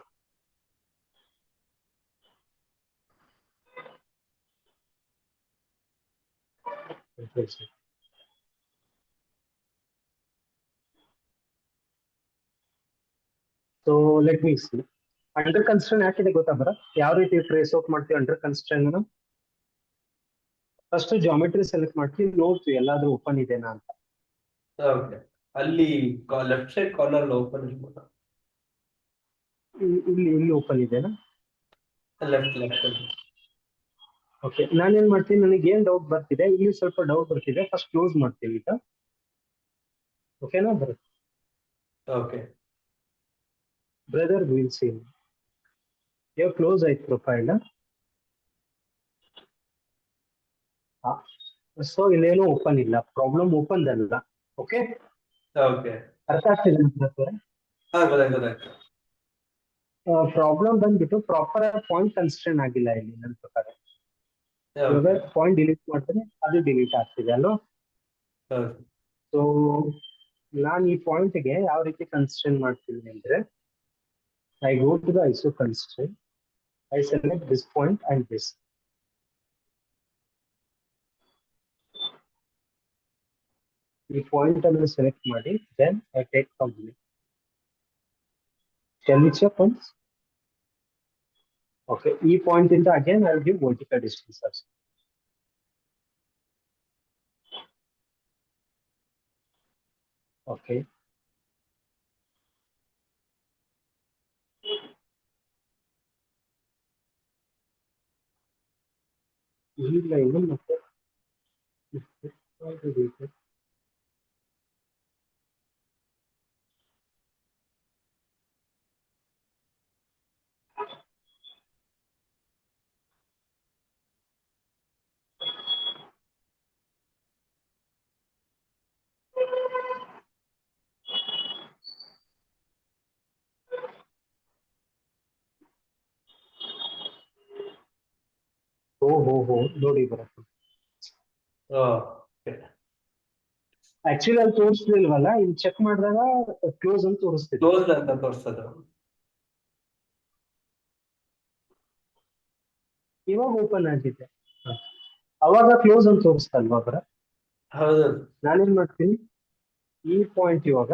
So let me see. Under constraint ಯಾಕಿದೆ ಗೊತ್ತಾ ಬರ? ಯಾವ ರೀತಿ trace out ಮಾಡ್ತೀವಿ under constrain ಅನ್ನು? ಫಸ್ಟ್ ಜಾಮೆಟ್ರಿ ಸೆಲೆಕ್ಟ್ ಮಾಡ್ತೀವಿ, ನೋಡ್ತೀವಿ ಎಲ್ಲಾದ್ರೂ ಓಪನ್ ಇದೆನಾ ಅಂತ. ಓಕೆ, ಅಲ್ಲಿ ಲೆಫ್ಟ್ ಸೈಡ್ ಕಾರ್ನರ್ ಓಪನ್ ಇರ್ಬೋದು. ಇಲ್ಲಿ ಓಪನ್ ಇದೆನಾ? ಲೆಫ್ಟ್. ಓಕೆ, ನಾನೇನ್ ಮಾಡ್ತೀನಿ, ನನಗೆ ಏನ್ ಡೌಟ್ ಬರ್ತಿದೆ, ಇಲ್ಲಿ ಸ್ವಲ್ಪ ಡೌಟ್ ಬರ್ತಿದೆ, ಫಸ್ಟ್ ಕ್ಲೋಸ್ ಮಾಡ್ತೀವಿ ಈಗ. ಓಕೆನಾ ಬರುತ್ತೆ? Okay brother will see. ಇವಾಗ ಕ್ಲೋಸ್ ಆಯ್ತು ಪ್ರೊಫೈಲ್. ಸೊ ಇಲ್ಲೇನು ಓಪನ್ ಇಲ್ಲ, ಪ್ರಾಬ್ಲಮ್ ಓಪನ್ ಅಲ್ಲ. ಓಕೆ, ಅರ್ಥ ಆಗ್ತಿದೆ? ಗೊತ್ತಾಯ್ತು. ಪ್ರಾಬ್ಲಮ್ ಬಂದ್ಬಿಟ್ಟು ಪ್ರಾಪರ್ ಪಾಯಿಂಟ್ ಕನ್ಸ್ಟ್ರೇನ್ ಆಗಿಲ್ಲ ಇಲ್ಲಿ ನನ್ನ ಪ್ರಕಾರ. ಇವಾಗ ಪಾಯಿಂಟ್ ಡಿಲೀಟ್ ಮಾಡ್ತಾರೆ, ಅದು ಡಿಲೀಟ್ ಆಗ್ತಿದೆ ಅಲ್ವಾ? ಸೊ ನಾನು ಈ ಪಾಯಿಂಟ್ಗೆ ಯಾವ ರೀತಿ ಕನ್ಸ್ಟ್ರೇನ್ ಮಾಡ್ತೀನಿ ಅಂದ್ರೆ, I go to the iso constrain, I select this point and this. ಈ ಪಾಯಿಂಟ್ ಅನ್ನು ಸೆಲೆಕ್ಟ್ ಮಾಡಿ, then I take complete. Can we check once? Okay, E point in the again I will give vertical distance also. Okay. ಈ line ಮತ್ತೆ ಹೋ ನೋಡಿ ಬರುತ್ತೆ. Actually ಅಲ್ಲಿ ತೋರಿಸ್ತಿಲ್ವಲ್ಲ, ಇಲ್ಲಿ ಚೆಕ್ ಮಾಡಿದಾಗ ಕ್ಲೋಸ್ ಅಂತ ತೋರಿಸ್ತದೆ. ಇವಾಗ ಓಪನ್ ಆಗಿದೆ, ಅವಾಗ ಕ್ಲೋಸ್ ಅಂತ ತೋರಿಸ್ತಲ್ವಾ ಬರ? ಹೌದು. ನಾನೇನ್ ಮಾಡ್ತೀನಿ, ಈ ಪಾಯಿಂಟ್ ಇವಾಗ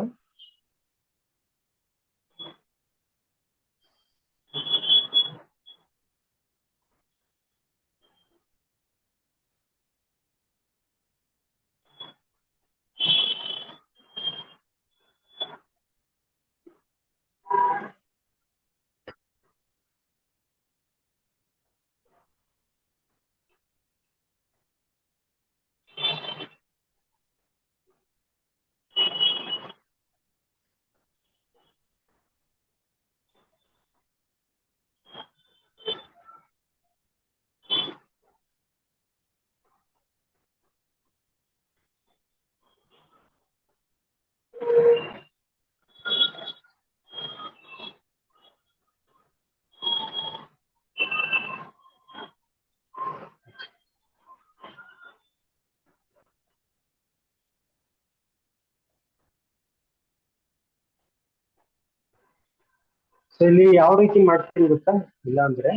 ಸೊ ಇಲ್ಲಿ ಯಾವ ರೀತಿ ಮಾಡ್ತೀನಿ ಗೊತ್ತಾ? ಇಲ್ಲ ಅಂದ್ರೆ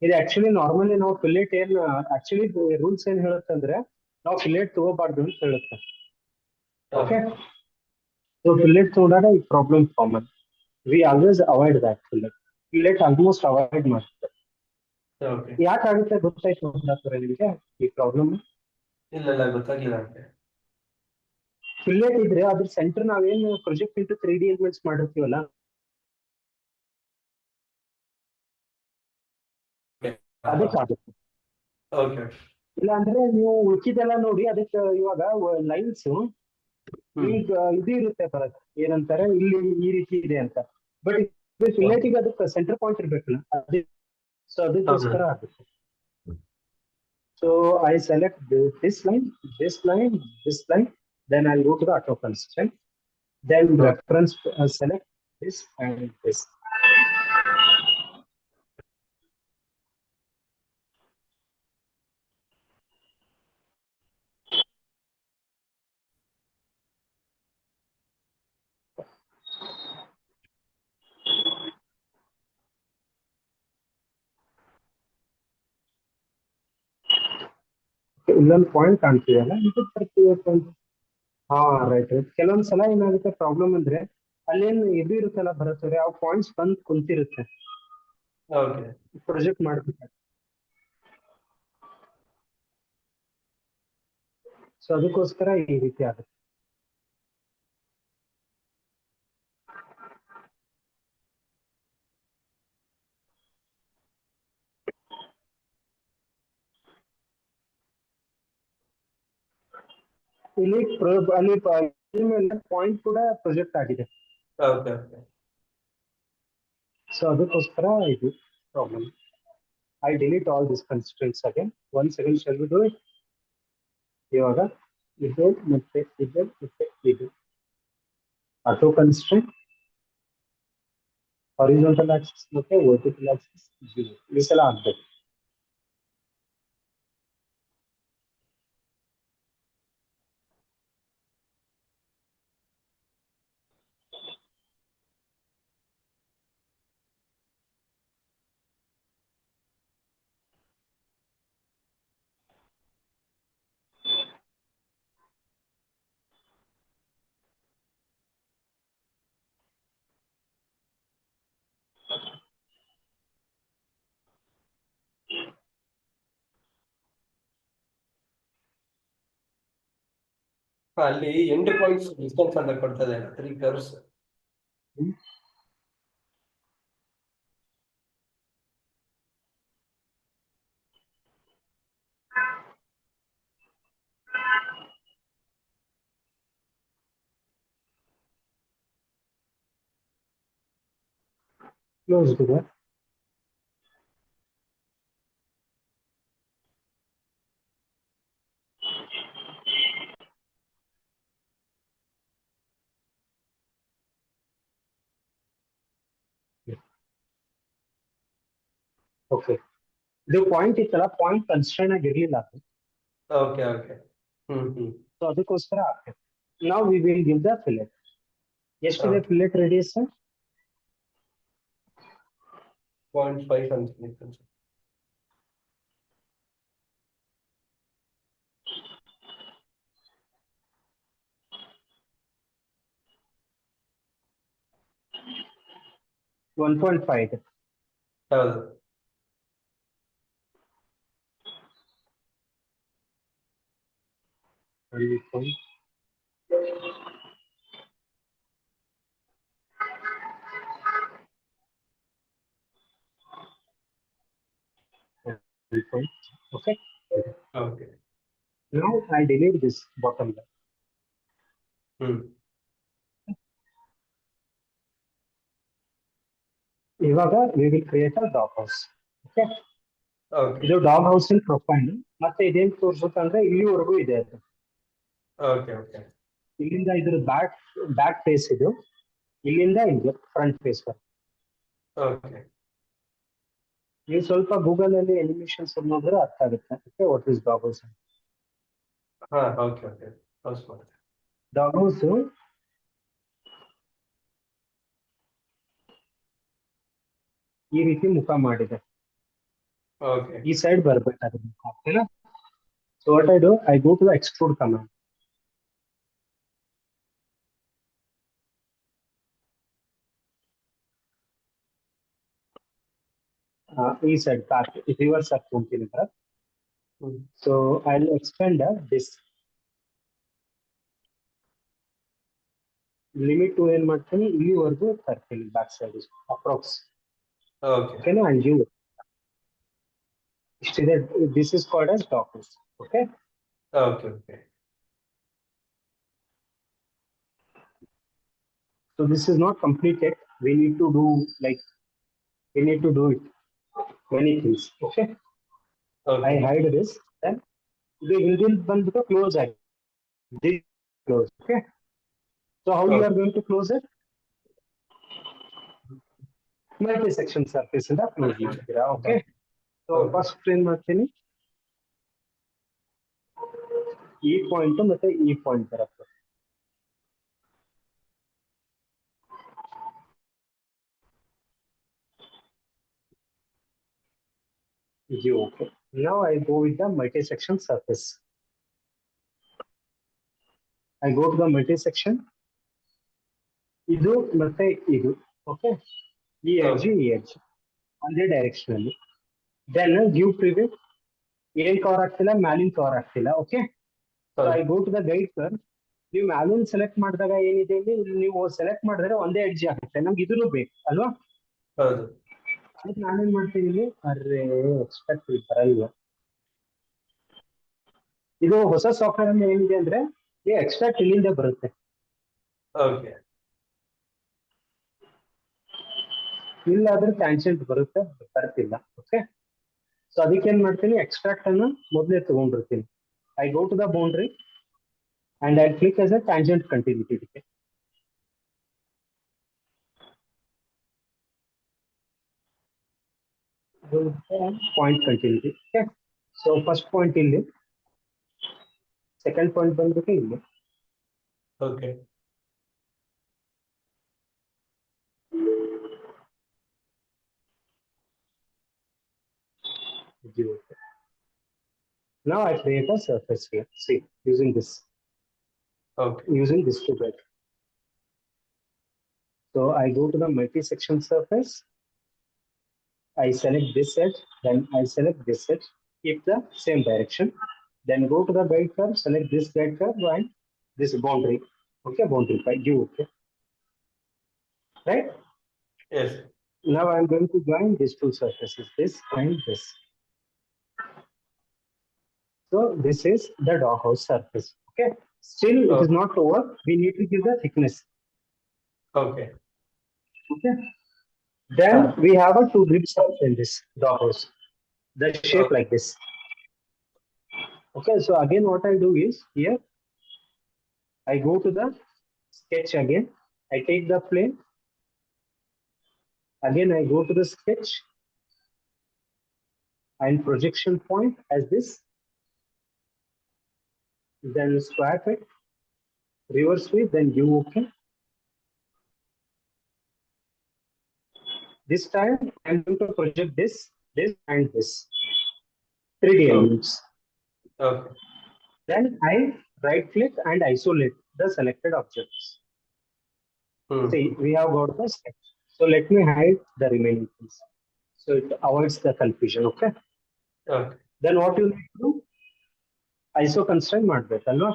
ಇದು ಆಕ್ಚುಲಿ ನಾರ್ಮಲಿ ನಾವು ಫಿಲೆಟ್ ಏನ್ ಆಕ್ಚುಲಿ ರೂಲ್ಸ್ ಏನ್ ಹೇಳುತ್ತೆ ಅಂದ್ರೆ ನಾವು ಫಿಲೆಟ್ ತಗೋಬಾರ್ದು ಅಂತ ಹೇಳುತ್ತೆ. ಓಕೆ, ಸೊ ಫಿಲೆಟ್ ತಗೊಂಡಾಗ ಈ problem common. We always avoid that fillet almost avoid ಮಾಡ್ತಾರೆ. ಓಕೆ. ಯಾಕಾಗುತ್ತೆ ಗೊತ್ತಾಯ್ತು ನಿಮಗೆ ಈ ಪ್ರಾಬ್ಲಮ್? ಇಲ್ಲ ಗೊತ್ತಾಗ್ಲಿಲ್ಲ ನನಗೆ. ಫಿಲೆಟ್ ಇದ್ರೆ ಅದ್ರ ಸೆಂಟರ್ ನಾವೇನು ಪ್ರೊಜೆಕ್ಟ್ ಇಂಟು 3D ಎಲಿಮೆಂಟ್ಸ್ ಮಾಡಿರ್ತೀವಲ್ಲ, ಅದಕ್ಕಾಗುತ್ತೆ. ಓಕೆ. ಇಲ್ಲ ಅಂದ್ರೆ ನೀವು ಉಳ್ಕಿದೆಲ್ಲ ನೋಡಿ ಅದಕ್ಕೆ ಇವಾಗ ಲೈನ್ಸ್ ಈಗ ಇದು ಇರುತ್ತೆ ಬರತ್ತೆ, ಏನಂತಾರೆ ಇಲ್ಲಿ ಈ ರೀತಿ ಇದೆ ಅಂತ. ಬಟ್ ಫಿಲೆಟಿಗೆ ಅದಕ್ಕೆ ಸೆಂಟರ್ ಪಾಯಿಂಟ್ ಇರ್ಬೇಕಲ್ಲ, ಸೊ ಅದಕ್ಕೋಸ್ಕರ ಆಗುತ್ತೆ. So I select this line, this line, this line, then I'll go to the auto constraint, then reference select this and this. ಇಲ್ಲೊಂದು ಪಾಯಿಂಟ್ ಕಾಣ್ತಿದೆಯಲ್ಲ, ಇದು ಪಾಯಿಂಟ್. ಹಾ ರೈಟ್. ಕೆಲವೊಂದ್ಸಲ ಏನಾಗುತ್ತೆ ಪ್ರಾಬ್ಲಮ್ ಅಂದ್ರೆ ಅಲ್ಲೇನು ಇದು ಇರುತ್ತಲ್ಲ ಬರುತ್ತೆ, ಆ ಪಾಯಿಂಟ್ಸ್ ಬಂದು ಕುಂತಿರುತ್ತೆ ಪ್ರೊಜೆಕ್ಟ್ ಮಾಡ್ಬೇಕಾದ್ರೆ. ಸೊ ಅದಕ್ಕೋಸ್ಕರ ಈ ರೀತಿ ಆಗುತ್ತೆ. ಇಲ್ಲಿ ಅಲ್ಲಿ ಪಾಯಿಂಟ್ ಕೂಡ ಪ್ರೊಜೆಕ್ಟ್ ಆಗಿದೆ. ಸೊ ಅದಕ್ಕೋಸ್ಕರ ಇದು problem. I delete all this constraints again. One second, shall we do it? ಇವಾಗ ಇದು ಮತ್ತೆ ಇದು ಮತ್ತೆ ಇದು ಆಟೋ ಕನ್ಸ್ಟ್ರೇಂಟ್, ಹಾರಿಜಾಂಟಲ್ ಆಕ್ಸಿಸ್ ಮತ್ತೆ ವರ್ಟಿಕಲ್ ಆಕ್ಸಿಸ್ ಈ ಸಲ ಆಗ್ಬೇಕು. ಅಲ್ಲಿ ಎಂಡ್ ಪಾಯಿಂಟ್ಸ್ ಡಿಸ್ಟೆನ್ಸ್ ಅಂತ ಕೊಡ್ತದೆ 3 curves. Close to that. Okay, ಇದು ಪಾಯಿಂಟ್ ಇತ್ತಲ್ಲ, ಪಾಯಿಂಟ್ ಕನ್ಸ್ಟ್ರೈನ್ ಆಗಿರ್ಲಿಲ್ಲ ಅದು. ಓಕೆ. ಸೊ ಅದಕ್ಕೋಸ್ಕರ ಆಗ್ತದೆ. ನಾವು we will give the fillet. ಎಷ್ಟಿದೆ ಫಿಲೆಟ್ ರೇಡಿಯಸ್? 0.5 ಅಂತ. ಒನ್ 1.5. ಹೌದು. Okay. Okay. Now I delete this bottom line. ಇವಾಗ we will create a dog house. Okay. ಇದು ಡಾಗ್ ಹೌಸ್ ಇನ್ ಪ್ರೊಫೈಲ್. ಮತ್ತೆ ಇದೇನ್ ತೋರಿಸುತ್ತೆ ಅಂದ್ರೆ ಇಲ್ಲಿವರೆಗೂ ಇದೆ ಅದು. ಇಲ್ಲಿಂದ ಇದ್ರ ಬ್ಯಾಕ್ ಫೇಸ್ ಇದು, ಇಲ್ಲಿಂದ ಇದು ಫ್ರಂಟ್ ಫೇಸ್. ನೀವು ಸ್ವಲ್ಪ ಗೂಗಲ್ ಅಲ್ಲಿ ಎನಿಮೇಷನ್ಸ್ ನೋಡಿದ್ರೆ ಅರ್ಥ ಆಗುತ್ತೆ what is dog house. Dog house ಈ ರೀತಿ ಮುಖ ಮಾಡಿದೆ, ಓಕೆ ಈ ಸೈಡ್ ಬರ್ಬೇಕಾದ್ರೆ ಮುಖ, ಓಕೆನಾ? So what I do, I go to the extrude command. ಈ ಸೈಡ್ ರಿವರ್ಸ್ ಹಾಕ್ಕೊಂತೀನಿ sir. So I extend this limit to ಏನ್ ಮಾಡ್ತೀನಿ, ಇಲ್ಲಿವರೆಗೂ ತರ್ತೀನಿ ಬ್ಯಾಕ್ ಸೈಡ್ ಅಪ್ರಾಕ್ಸ್, ಓಕೆ ಓಕೆನಾ? ಅಂಡ್ ಯು ಇಷ್ಟಿದೆ, this is called as docus, okay? Okay okay So this is not completed. We need to do it many things. Okay. I hide this. Then the will ಬಂದ್ಬಿಟ್ಟು close ಆಗಿ this close. Okay. So how you are going to close it? Multi-section surface ಇಂದ close ಮಾಡ್ತೀರಾ. Okay. So first ಏನ್ ಮಾಡ್ತೀನಿ, ಈ point ಮತ್ತೆ ಈ point ಬರುತ್ತೆ. Okay. Now I go with the multi-section surface. I go to the multi-section. ಇದು ಮತ್ತೆ ಇದು, ಓಕೆ? ಈ ಎಡ್ಜ್ ಈ ಎಡ್ಜ್ ಒಂದೇ ಡೈರೆಕ್ಷನ್ ಅಲ್ಲಿ. ದೆನ್ ಗಿವ್ ಪ್ರಿವ್ಯೂ, ಏನ್ ಕವರ್ ಆಗ್ತಿಲ್ಲ, ಮ್ಯಾಲಿನ್ ಕವರ್ ಆಗ್ತಿಲ್ಲ, okay? So I go to the guide curve. ನೀವು ಮ್ಯಾಲಿನ್ ಸೆಲೆಕ್ಟ್ ಮಾಡಿದಾಗ ಏನಿದೆ ಇಲ್ಲಿ, ನೀವು ಸೆಲೆಕ್ಟ್ ಮಾಡಿದ್ರೆ ಒಂದೇ ಎಡ್ಜ್ ಆಗುತ್ತೆ. ನಮ್ಗೆ ಇದನ್ನು ಬೇಕು ಅಲ್ವಾ? ಹೌದು. ಅದಕ್ಕೆ ನಾನೇನ್ ಮಾಡ್ತೀನಿ, ಅರೆ ಎಕ್ಸ್ಟ್ರಾಕ್ಟ್ ಬರಲ್ವ. ಇದು ಹೊಸ ಸಾಫ್ಟ್ವೇರ್ ಅಲ್ಲಿ ಏನಿದೆ ಅಂದ್ರೆ ಈ ಎಕ್ಸ್ಟ್ರಾಕ್ಟ್ ಇಲ್ಲಿಂದ ಬರುತ್ತೆ. ಓಕೆ. ಇಲ್ಲಾದ್ರೆ ಟ್ಯಾಂಜೆಂಟ್ ಬರುತ್ತೆ, ಬರ್ತಿಲ್ಲ, ಓಕೆ? ಸೊ ಅದಕ್ಕೆ ಏನ್ ಮಾಡ್ತೀನಿ, ಎಕ್ಸ್ಟ್ರಾಕ್ಟ್ ಅನ್ನು ಮೊದಲೇ ತಗೊಂಡಿರ್ತೀನಿ. I go to the boundary and I'll click as a tangent continuity. Point continuity. Okay. So first point ಇಲ್ಲಿ, second point ಬಂದ್ಬಿಟ್ಟು ಇಲ್ಲಿ. Okay. Now I create a surface here. See, using this. Okay. Using this to get. So I go to the multi-section surface. I select this edge, then I select this edge, keep the same direction. Then go to the guide curve, select this guide curve and this boundary. Okay, boundary by you. Okay. Right? Yes. Now I'm going to join these two surfaces, this and this. So this is the doghouse surface. Okay. Still, it is not over. We need to give the thickness. Okay. Okay. Then we have a two ribs in this doghouse. The shape like this. Okay. So again, what I do is here, I go to the sketch again. I take the plane. Again, I go to the sketch and projection point as this. Then swap it, reverse it, then do okay. This time I'm going to project this, this, and this. 3D elements. Okay. Then I right click and isolate the selected objects. See, we have got the sketch. So let me hide the remaining things. So it avoids the confusion, okay? Okay. Then what you need to do? ISO constraint ಮಾಡಬೇಕಲ್ವಾ?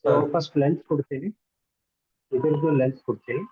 So first length ಕೊಡ್ತೀನಿ, ಇದರದ್ದು length ಕೊಡ್ತೀನಿ.